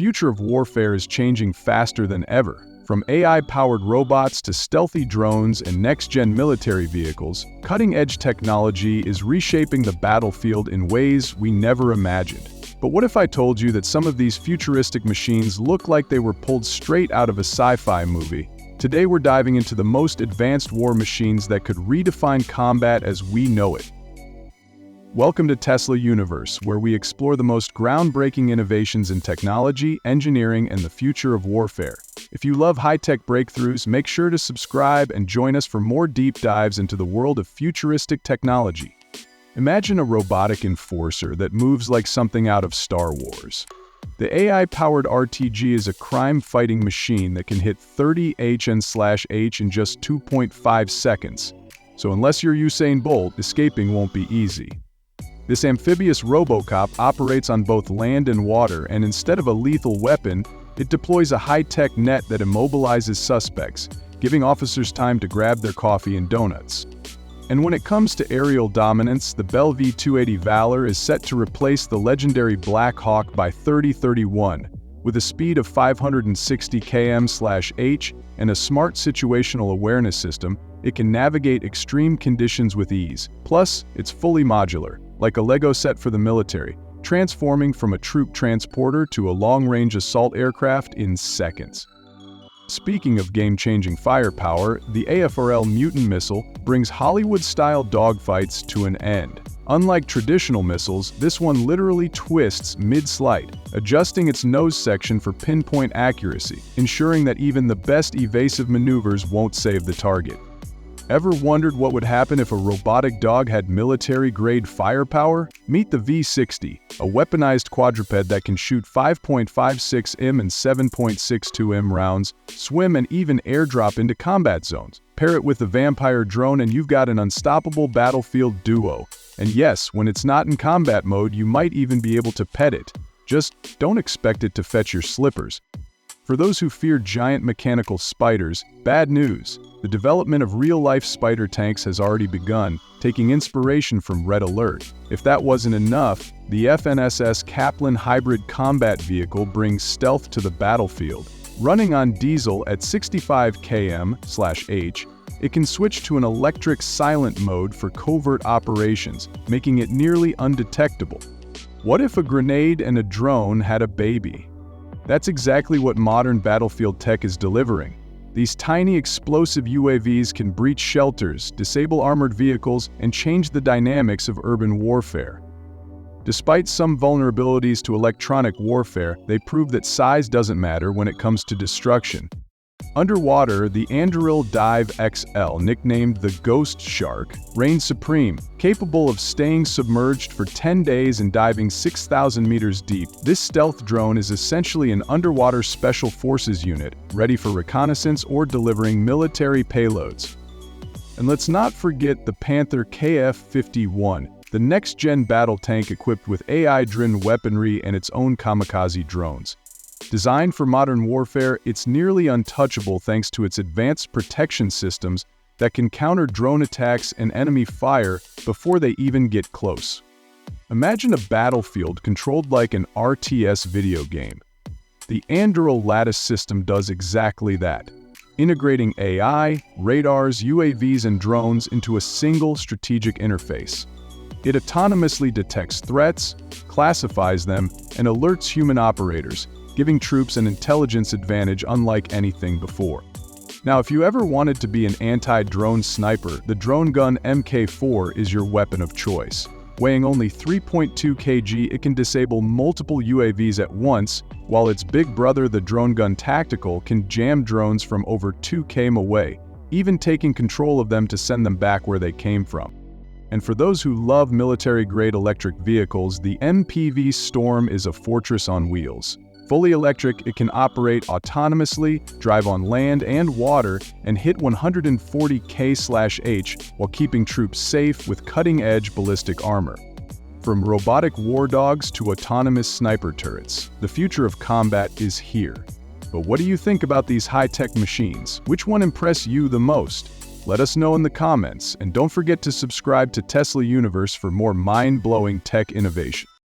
future of warfare is changing faster than ever. From AI-powered robots to stealthy drones and next-gen military vehicles, cutting-edge technology is reshaping the battlefield in ways we never imagined. But what if I told you that some of these futuristic machines look like they were pulled straight out of a sci-fi movie? Today we're diving into the most advanced war machines that could redefine combat as we know it. Welcome to Tesla Universe, where we explore the most groundbreaking innovations in technology, engineering, and the future of warfare. If you love high-tech breakthroughs, make sure to subscribe and join us for more deep dives into the world of futuristic technology. Imagine a robotic enforcer that moves like something out of Star Wars. The AI-powered RTG is a crime-fighting machine that can hit 30 HN/H in just 2.5 seconds. So unless you're Usain Bolt, escaping won't be easy. This amphibious RoboCop operates on both land and water, and instead of a lethal weapon, it deploys a high-tech net that immobilizes suspects, giving officers time to grab their coffee and donuts. And when it comes to aerial dominance, the Bell V-280 Valor is set to replace the legendary Black Hawk by 2031. With a speed of 560 km/h and a smart situational awareness system, it can navigate extreme conditions with ease. Plus, it's fully modular, like a Lego set for the military, transforming from a troop transporter to a long-range assault aircraft in seconds. Speaking of game-changing firepower, the AFRL Mutant missile brings Hollywood-style dogfights to an end. Unlike traditional missiles, this one literally twists mid-flight, adjusting its nose section for pinpoint accuracy, ensuring that even the best evasive maneuvers won't save the target. Ever wondered what would happen if a robotic dog had military-grade firepower? Meet the V60, a weaponized quadruped that can shoot 5.56 m and 7.62 m rounds, swim and even airdrop into combat zones. Pair it with the vampire drone and you've got an unstoppable battlefield duo. And yes, when it's not in combat mode, you might even be able to pet it. Just don't expect it to fetch your slippers. For those who fear giant mechanical spiders, bad news. The development of real-life spider tanks has already begun, taking inspiration from Red Alert. If that wasn't enough, the FNSS Kaplan hybrid combat vehicle brings stealth to the battlefield. Running on diesel at 65 km/h, it can switch to an electric silent mode for covert operations, making it nearly undetectable. What if a grenade and a drone had a baby? That's exactly what modern battlefield tech is delivering. These tiny explosive UAVs can breach shelters, disable armored vehicles, and change the dynamics of urban warfare. Despite some vulnerabilities to electronic warfare, they prove that size doesn't matter when it comes to destruction. Underwater, the Anduril Dive XL, nicknamed the Ghost Shark, reigns supreme. Capable of staying submerged for 10 days and diving 6,000 meters deep, this stealth drone is essentially an underwater special forces unit, ready for reconnaissance or delivering military payloads. And let's not forget the Panther KF-51, the next-gen battle tank equipped with AI-driven weaponry and its own kamikaze drones. Designed for modern warfare, it's nearly untouchable thanks to its advanced protection systems that can counter drone attacks and enemy fire before they even get close. Imagine a battlefield controlled like an RTS video game. The Anduril Lattice system does exactly that, integrating AI, radars, UAVs, and drones into a single strategic interface. It autonomously detects threats, classifies them, and alerts human operators, giving troops an intelligence advantage unlike anything before. Now, if you ever wanted to be an anti-drone sniper, the drone gun MK4 is your weapon of choice. Weighing only 3.2 kg, it can disable multiple UAVs at once, while its big brother, the drone gun Tactical, can jam drones from over 2 km away, even taking control of them to send them back where they came from. And for those who love military-grade electric vehicles, the MPV Storm is a fortress on wheels. Fully electric, it can operate autonomously, drive on land and water, and hit 140 km/h while keeping troops safe with cutting-edge ballistic armor. From robotic war dogs to autonomous sniper turrets, the future of combat is here. But what do you think about these high-tech machines? Which one impressed you the most? Let us know in the comments, and don't forget to subscribe to Tesla Universe for more mind-blowing tech innovation.